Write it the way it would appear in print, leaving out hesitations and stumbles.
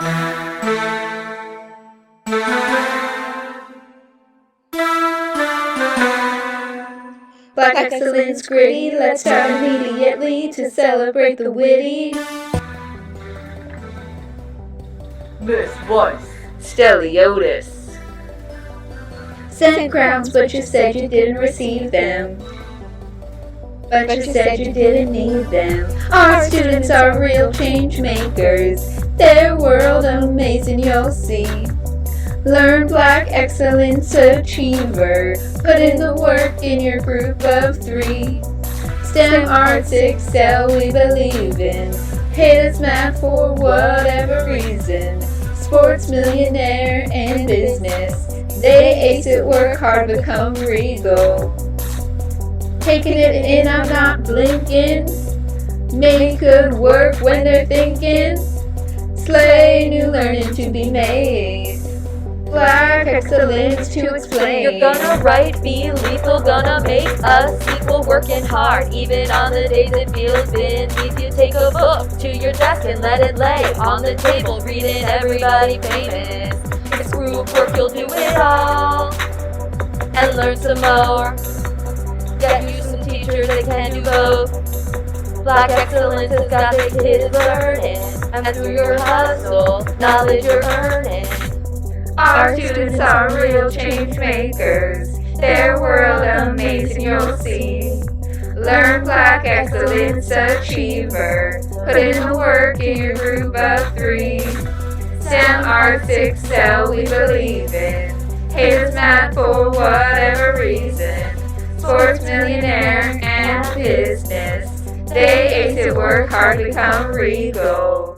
Black excellence gritty, let's start immediately to celebrate the witty. Miss Weiss, Steliotes. Sent crowns, but you said you didn't receive them. But you said you didn't need them. Our students are real change makers. Their world amazing, you'll see. Learn Black excellence achiever. Put in the work in your group of 3. STEM, arts, excel, we believe in. Hate us math for whatever reason. Sports, millionaire, and business. They ace it, work hard, become regal. Taking it in, I'm not blinking. Make good work when they're thinking. Slay, new learning to be made. Black excellence to explain. You're gonna write, be lethal, gonna make us equal, working hard. Even on the days it feels beneath you, take a book to your desk and let it lay on the table, reading everybody famous. This group work, you'll do it all and learn some more. Get you some teachers that can do both. Black excellence has got the kids learning, and through your hustle, knowledge you're earning. Our students are real change makers. Their world amazing, you'll see. Learn Black excellence achiever. Put in the work in your group of 3. STEM, arts, excel, we believe in. Hate us math for whatever reason. Sports, millionaire, and business. They ace it, work hard, become regal.